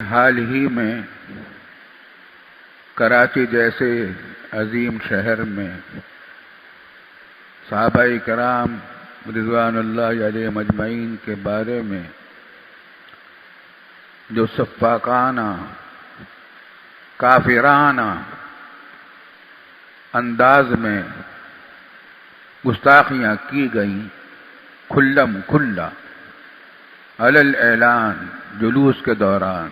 حال ہی میں کراچی جیسے عظیم شہر میں صحابہ کرام رضوان اللہ علیہ مجمعین کے بارے میں جو سفاکانہ کافرانہ انداز میں گستاخیاں کی گئیں کھلم کھلا علی الاعلان جلوس کے دوران،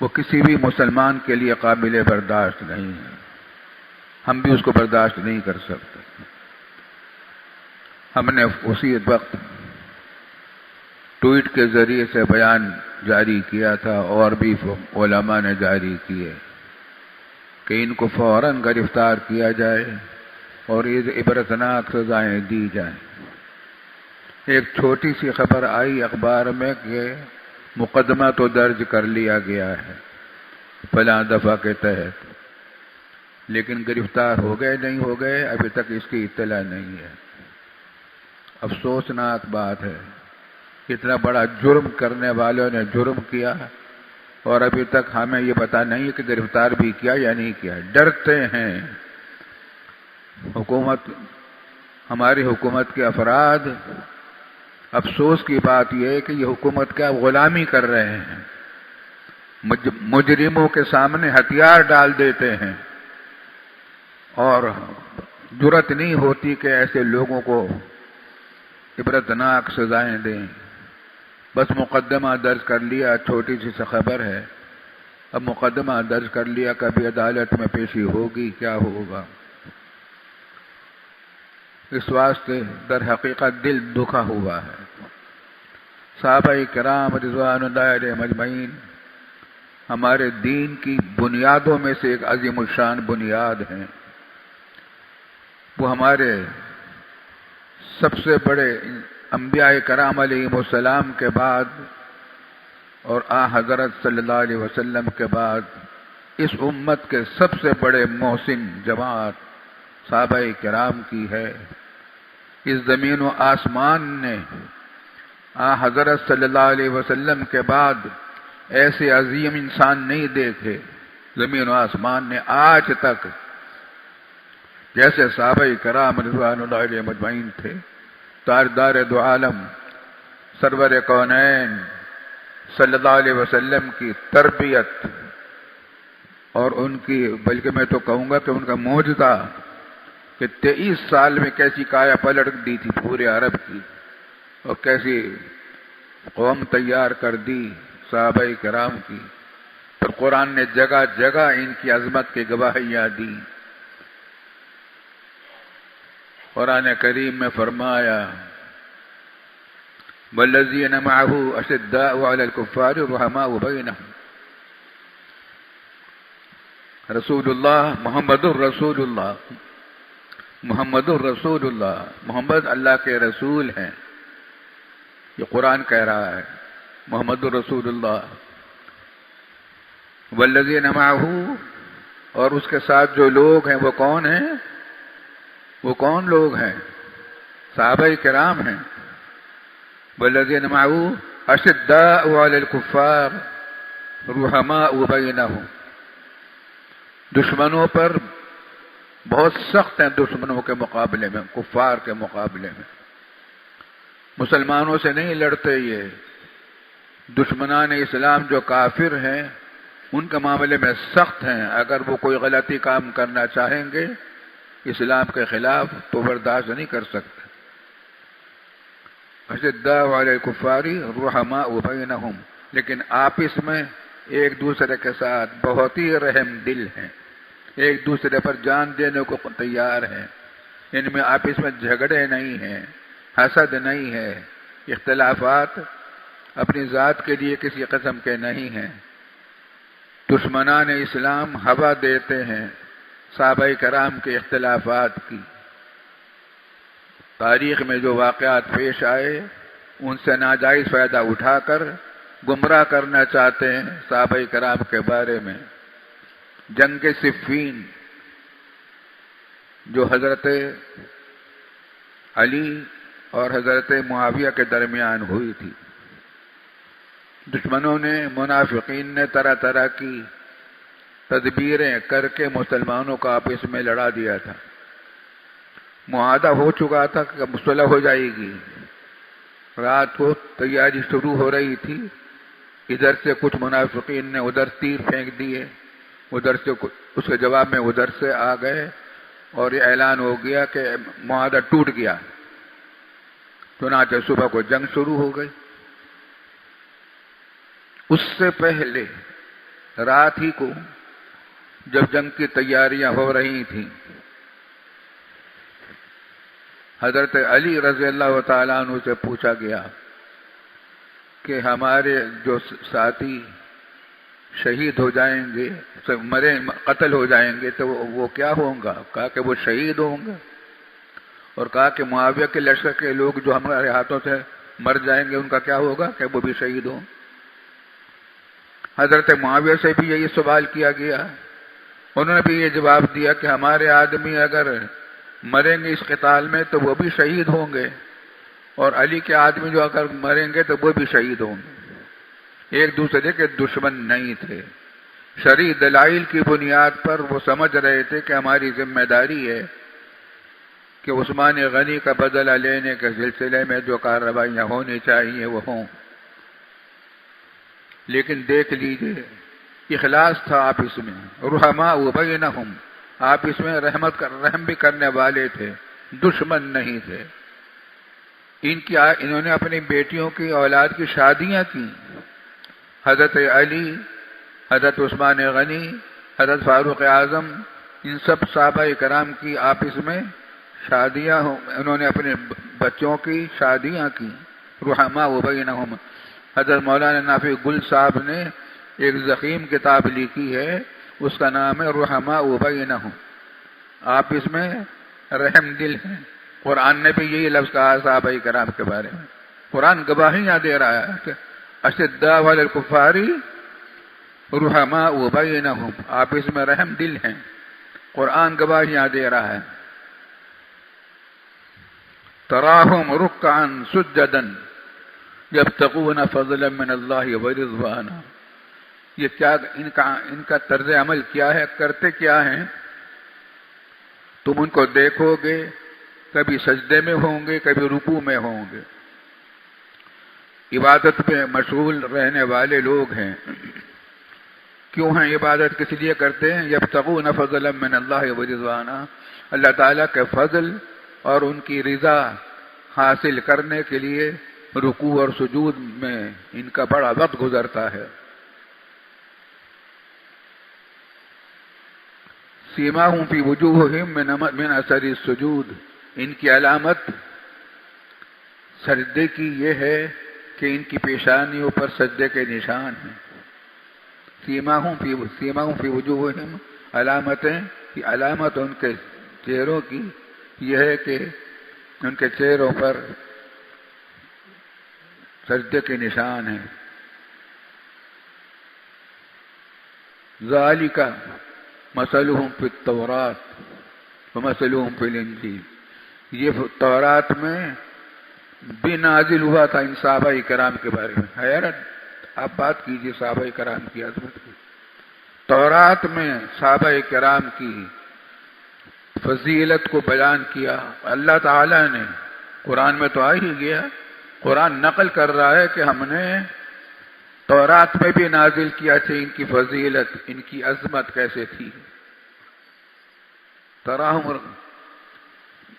وہ کسی بھی مسلمان کے لیے قابل برداشت نہیں ہے۔ ہم بھی اس کو برداشت نہیں کر سکتے۔ ہم نے اسی وقت ٹویٹ کے ذریعے سے بیان جاری کیا تھا اور بھی علماء نے جاری کیے کہ ان کو فوراً گرفتار کیا جائے اور عبرتناک سزائیں دی جائیں۔ ایک چھوٹی سی خبر آئی اخبار میں کہ مقدمہ تو درج کر لیا گیا ہے فلاں دفعہ کے تحت، لیکن گرفتار ہو گئے نہیں ہو گئے ابھی تک اس کی اطلاع نہیں ہے۔ افسوسناک بات ہے، اتنا بڑا جرم کرنے والوں نے جرم کیا اور ابھی تک ہمیں یہ پتہ نہیں کہ گرفتار بھی کیا یا نہیں کیا۔ ڈرتے ہیں حکومت، ہماری حکومت کے افراد۔ افسوس کی بات یہ ہے کہ یہ حکومت کا غلامی کر رہے ہیں، مجرموں کے سامنے ہتھیار ڈال دیتے ہیں اور جرأت نہیں ہوتی کہ ایسے لوگوں کو عبرتناک سزائیں دیں۔ بس مقدمہ درج کر لیا، چھوٹی سی خبر ہے، اب مقدمہ درج کر لیا، کبھی عدالت میں پیشی ہوگی، کیا ہوگا۔ اس واسطے در حقیقت دل دکھا ہوا ہے۔ صحابہ کرام رضوان اللہ علیہ مجمعین ہمارے دین کی بنیادوں میں سے ایک عظیم الشان بنیاد ہیں۔ وہ ہمارے سب سے بڑے انبیاء کرام علیہ السلام کے بعد اور حضرت صلی اللہ علیہ وسلم کے بعد اس امت کے سب سے بڑے محسن جماعت صحابہ کرام کی ہے۔ اس زمین و آسمان نے حضرت صلی اللہ علیہ وسلم کے بعد ایسے عظیم انسان نہیں دیکھے۔ زمین و آسمان نے آج تک جیسے صحابہ کرام رضوان اللہ علیہ مجمعین تھے، تاجدار دو عالم سرور کونین صلی اللہ علیہ وسلم کی تربیت اور ان کی، بلکہ میں تو کہوں گا کہ ان کا معجزہ کہ 23 سال میں کیسی کایا پلٹ دی تھی پورے عرب کی اور کیسی قوم تیار کر دی صحابہ کرام کی۔ پھر قرآن نے جگہ جگہ ان کی عظمت کی گواہیاں دی۔ قرآن کریم میں فرمایا والذین معہ اشداء علی الکفار رحماء بینہم۔ رسول اللہ محمد الرسول اللہ، محمد الرسول اللہ، محمد اللہ کے رسول ہیں، یہ قرآن کہہ رہا ہے، محمد الرسول اللہ۔ والذین معہ، اور اس کے ساتھ جو لوگ ہیں وہ کون ہیں؟ وہ کون لوگ ہیں؟ صحابہ کرام ہیں۔ والذین معہ اشداء علی الکفار رحماء بینہم، دشمنوں پر بہت سخت ہیں، دشمنوں کے مقابلے میں، کفار کے مقابلے میں۔ مسلمانوں سے نہیں لڑتے یہ، دشمنان اسلام جو کافر ہیں ان کے معاملے میں سخت ہیں۔ اگر وہ کوئی غلطی کام کرنا چاہیں گے اسلام کے خلاف تو برداشت نہیں کر سکتے۔ اشداء علی الکفار رحماء بینہم، لیکن آپس میں ایک دوسرے کے ساتھ بہت ہی رحم دل ہیں، ایک دوسرے پر جان دینے کو تیار ہیں۔ ان میں آپس میں جھگڑے نہیں ہیں، حسد نہیں ہے، اختلافات اپنی ذات کے لیے کسی قسم کے نہیں ہیں۔ دشمنان اسلام ہوا دیتے ہیں صحابہ کرام کے اختلافات کی۔ تاریخ میں جو واقعات پیش آئے ان سے ناجائز فائدہ اٹھا کر گمراہ کرنا چاہتے ہیں صحابہ کرام کے بارے میں۔ جنگ صفین جو حضرت علی اور حضرت معاویہ کے درمیان ہوئی تھی، دشمنوں نے، منافقین نے طرح طرح کی تدبیریں کر کے مسلمانوں کا آپس میں لڑا دیا تھا۔ معاہدہ ہو چکا تھا کہ صلح ہو جائے گی، رات کو تیاری شروع ہو رہی تھی، ادھر سے کچھ منافقین نے ادھر تیر پھینک دیے، ادھر سے اس کے جواب میں ادھر سے آ گئے، اور یہ اعلان ہو گیا کہ معاہدہ ٹوٹ گیا۔ چنانچہ صبح کو جنگ شروع ہو گئی۔ اس سے پہلے رات ہی کو جب جنگ کی تیاریاں ہو رہی تھیں، حضرت علی رضی اللہ تعالیٰ عنہ سے پوچھا گیا کہ ہمارے جو ساتھی شہید ہو جائیں گے، قتل ہو جائیں گے تو وہ کیا ہوں گا؟ کہا کہ وہ شہید ہوں گے، اور کہا کہ معاویہ کے لشکر کے لوگ جو ہمارے ہاتھوں سے مر جائیں گے ان کا کیا ہوگا؟ کہ وہ بھی شہید ہوں۔ حضرت معاویہ سے بھی یہی سوال کیا گیا، انہوں نے بھی یہ جواب دیا کہ ہمارے آدمی اگر مریں گے اس قتال میں تو وہ بھی شہید ہوں گے، اور علی کے آدمی جو اگر مریں گے تو وہ بھی شہید ہوں گے۔ ایک دوسرے کے دشمن نہیں تھے، شرعی دلائل کی بنیاد پر وہ سمجھ رہے تھے کہ ہماری ذمہ داری ہے کہ عثمان غنی کا بدلہ لینے کے سلسلے میں جو کارروائیاں ہونی چاہیے وہ ہوں۔ لیکن دیکھ لیجئے، اخلاص تھا آپس میں، رحماء بینہم، آپس میں رحم بھی کرنے والے تھے، دشمن نہیں تھے۔ انہوں نے اپنی بیٹیوں کی اولاد کی شادیاں کی، حضرت علی، حضرت عثمان غنی، حضرت فاروق اعظم، ان سب صحابہ کرام کی آپس میں شادیاں، انہوں نے اپنے بچوں کی شادیاں کی، رحماء بینہم۔ حضرت مولانا نافع گل صاحب نے ایک ضخیم کتاب لکھی ہے، اس کا نام ہے رحماء بینہم، آپس میں رحم دل ہیں۔ قرآن نے بھی یہی لفظ کہا صحابہ کرام کے بارے میں، قرآن گواہیاں دے رہا ہے کہ اشداء علی الکفار رحماء بینہم، آپس میں رحم دل ہیں، قرآن گواہیاں دے رہا ہے۔ تراہم رکعا سجدا یبتغون فضلا من اللہ ورضوانا، یہ کیا ان کا طرز عمل کیا ہے، کرتے کیا ہیں؟ تم ان کو دیکھو گے کبھی سجدے میں ہوں گے، کبھی رکوع میں ہوں گے، عبادت پہ مشغول رہنے والے لوگ ہیں۔ کیوں ہیں عبادت کس لیے کرتے ہیں؟ یبتغون فضلا من اللہ ورضوانا، اللہ تعالیٰ کے فضل اور ان کی رضا حاصل کرنے کے لیے رکوع اور سجود میں ان کا بڑا وقت گزرتا ہے۔ سیماہم فی وجوہہم من اثر السجود، ان کی علامت سجدے کی یہ ہے کہ ان کی پیشانیوں پر سجدے کے نشان ہیں۔ سیماہم فی وجوہہم، علامت ان کے چہروں کی یہ ہے کہ ان کے چہروں پر سجدے کے نشان ہیں۔ ذالک مثلہم فی التوراۃ ومثلہم فی الانجیل، یہ تورات میں بھی نازل ہوا تھا ان صحابہ کرام کے بارے میں۔ حیرت، آپ بات کیجئے صحابہ کرام کی عظمت کی۔ تورات میں صحابہ کرام کی فضیلت کو بیان کیا، اللہ تعالیٰ نے قرآن میں تو آ ہی گیا، قرآن نقل کر رہا ہے کہ ہم نے تورات میں بھی نازل کیا تھے ان کی فضیلت، ان کی عظمت کیسے تھی۔ تراہم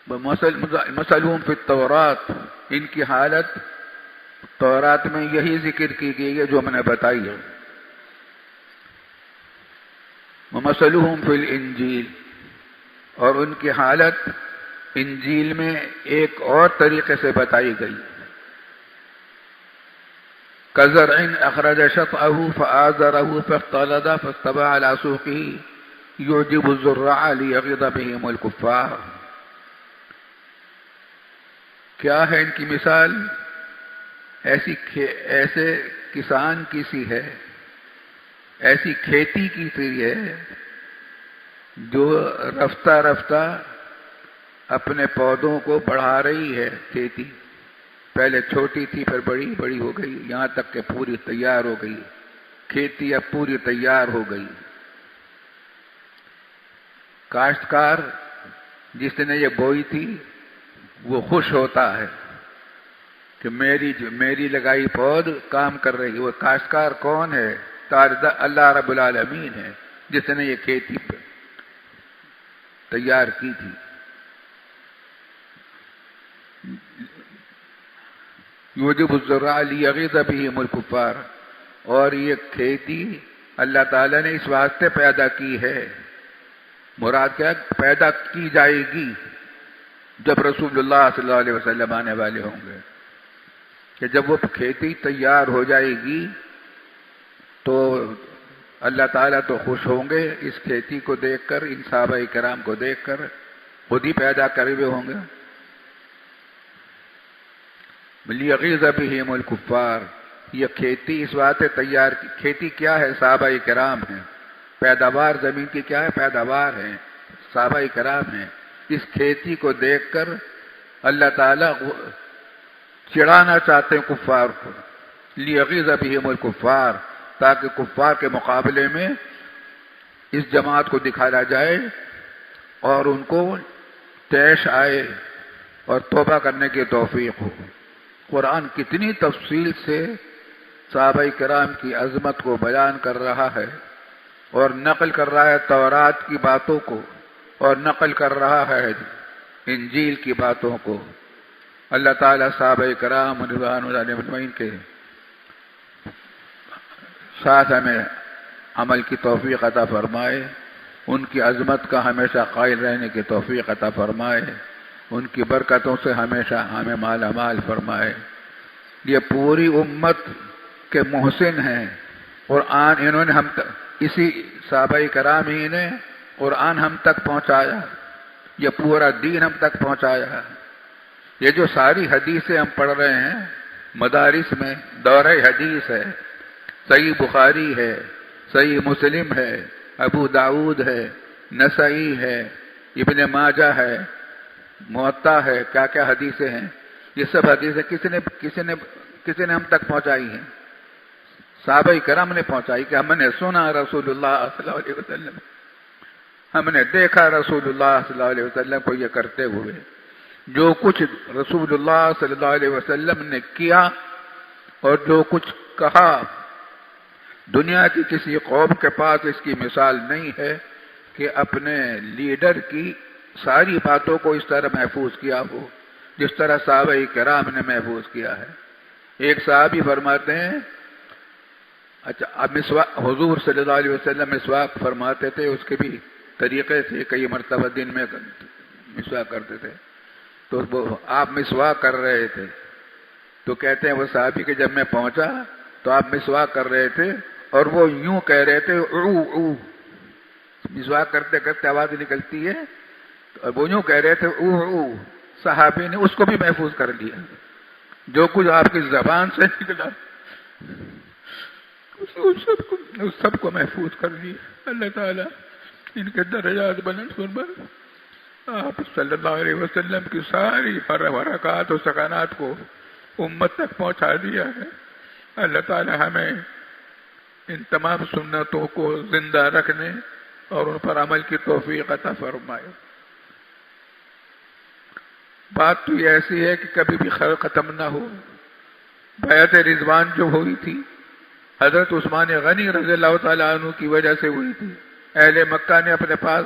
مثلہم فی التورات، ان کی حالت تورات میں یہی ذکر کی گئی ہے جو ہم نے بتائی ہے۔ ومثلہم فی الانجیل، اور ان کی حالت انجیل میں ایک اور طریقے سے بتائی گئی۔ كزرع أخرج شطأه فآزره فاختلط فاستوى على سوقه يعجب الزراع ليغيظ بهم الكفار۔ کیا ہے ان کی مثال؟ ایسے کسان کی سی ہے، ایسی کھیتی کی سی ہے جو رفتہ رفتہ اپنے پودوں کو بڑھا رہی ہے، کھیتی پہلے چھوٹی تھی پھر بڑی بڑی ہو گئی، یہاں تک کہ پوری تیار ہو گئی، کھیتی اب پوری تیار ہو گئی۔ کاشتکار جس نے یہ بوئی تھی وہ خوش ہوتا ہے کہ میری لگائی پود کام کر رہی ہے۔ وہ کاشتکار کون ہے؟ اللہ رب العالمین ہے جس نے یہ کھیتی تیار کی تھی۔ یوجب الزراع لیغیظ بہم الکفار، اور یہ کھیتی اللہ تعالیٰ نے اس واسطے پیدا کی ہے، مراد کیا پیدا کی جائے گی جب رسول اللہ صلی اللہ علیہ وسلم آنے والے ہوں گے، کہ جب وہ کھیتی تیار ہو جائے گی تو اللہ تعالیٰ تو خوش ہوں گے اس کھیتی کو دیکھ کر، ان صحابہ کرام کو دیکھ کر، خود ہی پیدا کرے ہوئے ہوں گے۔ لیغیظ بہم الکفار، یہ کھیتی اس واسطے تیار کی۔ کھیتی کیا ہے؟ صحابہ کرام ہیں۔ پیداوار زمین کی کیا ہے؟ پیداوار ہے، صحابہ کرام ہیں۔ اس کھیتی کو دیکھ کر اللہ تعالیٰ چڑھانا چاہتے ہیں کفار کو، لیغیظ بہم الکفار، تاکہ کفار کے مقابلے میں اس جماعت کو دکھایا جائے اور ان کو طیش آئے اور توبہ کرنے کی توفیق ہو۔ قرآن کتنی تفصیل سے صحابہ کرام کی عظمت کو بیان کر رہا ہے اور نقل کر رہا ہے تورات کی باتوں کو، اور نقل کر رہا ہے انجیل کی باتوں کو۔ اللہ تعالیٰ صحابہ کرام رضوان اللہ علیہم اجمعین کے ساتھ ہمیں عمل کی توفیق عطا فرمائے، ان کی عظمت کا ہمیشہ قائل رہنے کی توفیق عطا فرمائے، ان کی برکتوں سے ہمیشہ ہمیں مالا مال فرمائے۔ یہ پوری امت کے محسن ہیں، قرآن انہوں نے اسی صحابہ کرام ہی نے قرآن ہم تک پہنچایا، یہ پورا دین ہم تک پہنچایا۔ یہ جو ساری حدیثیں ہم پڑھ رہے ہیں مدارس میں، دورہ حدیث ہے، صحیح بخاری ہے، صحیح مسلم ہے، ابو داؤد ہے، نسائی ہے، ابن ماجہ ہے، موطا ہے، کیا کیا حدیثیں ہیں۔ یہ سب حدیثیں کسی نے ہم تک پہنچائی ہیں؟ صحابہ کرام نے پہنچائی کہ ہم نے سنا رسول اللہ صلی اللہ علیہ وسلم، ہم نے دیکھا رسول اللہ صلی اللہ علیہ وسلم کو یہ کرتے ہوئے۔ جو کچھ رسول اللہ صلی اللہ علیہ وسلم نے کیا اور جو کچھ کہا، دنیا کی کسی قوم کے پاس اس کی مثال نہیں ہے کہ اپنے لیڈر کی ساری باتوں کو اس طرح محفوظ کیا ہو جس طرح صحابہ کرام نے محفوظ کیا ہے۔ ایک صحابی فرماتے ہیں، اچھا اب حضور صلی اللہ علیہ وسلم مسواک فرماتے تھے، اس کے بھی طریقے تھے، کئی مرتبہ دن میں مسواک کرتے تھے، تو وہ آپ مسواک کر رہے تھے تو کہتے ہیں وہ صحابی کہ جب میں پہنچا تو آپ مسواک کر رہے تھے اور وہ یوں کہہ رہے تھے او او، مسواک کرتے کرتے آواز نکلتی ہے، اور وہ یوں کہہ رہے تھے او او۔ صحابی نے اس کو بھی محفوظ کر لیا، جو کچھ آپ کی زبان سے نکلا اس سب کو محفوظ کر لیا۔ اللہ تعالیٰ ان کے درجات بلند فرمائے۔ آپ صلی اللہ علیہ وسلم کی ساری حرکات و سکانات کو امت تک پہنچا دیا ہے۔ اللہ تعالیٰ ہمیں ان تمام سنتوں کو زندہ رکھنے اور ان پر عمل کی توفیق عطا فرمائے۔ بات تو یہ ایسی ہے کہ کبھی بھی خیر ختم نہ ہو۔ بیعت رضوان جو ہوئی تھی حضرت عثمان غنی رضی اللہ تعالیٰ عنہ کی وجہ سے ہوئی تھی۔ اہل مکہ نے اپنے پاس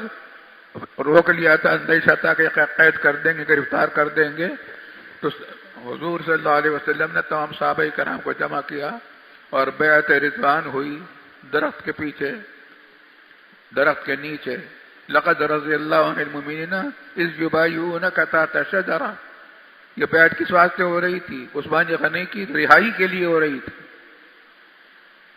روک لیا تھا، اندیشہ تھا کہ قید کر دیں گے، گرفتار کر دیں گے، تو حضور صلی اللہ علیہ وسلم نے تمام صحابہ کرام کو جمع کیا اور بیعت رضوان ہوئی درخت کے پیچھے، درخت کے نیچے۔ لقد رضی اللہ عن المؤمنین اذ یبایعونک تحت الشجرہ، یہ بیعت کس واسطے ہو رہی تھی؟ عثمان غنی کی رہائی کے لیے ہو رہی تھی،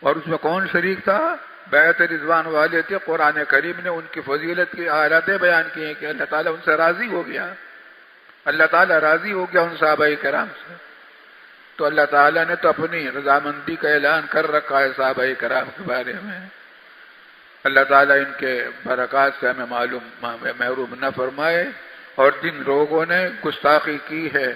اور اس میں کون شریک تھا؟ بیعت رضوان والے تھے۔ قرآن کریم نے ان کی فضیلت کی آیاتیں بیان کی ہیں کہ اللہ تعالیٰ ان سے راضی ہو گیا، اللہ تعالیٰ راضی ہو گیا ان صحابہ کرام سے۔ تو اللہ تعالیٰ نے تو اپنی رضامندی کا اعلان کر رکھا ہے صحابہ کرام کے بارے میں۔ اللہ تعالیٰ ان کے برکات سے ہمیں محروم نہ فرمائے، اور جن لوگوں نے گستاخی کی ہے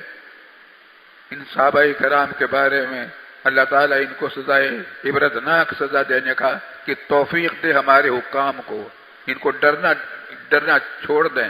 ان صحابہ کرام کے بارے میں اللہ تعالیٰ ان کو سزائے عبرتناک سزا دینے کا کہ توفیق دے ہمارے حکام کو، ان کو ڈرنا چھوڑ دیں،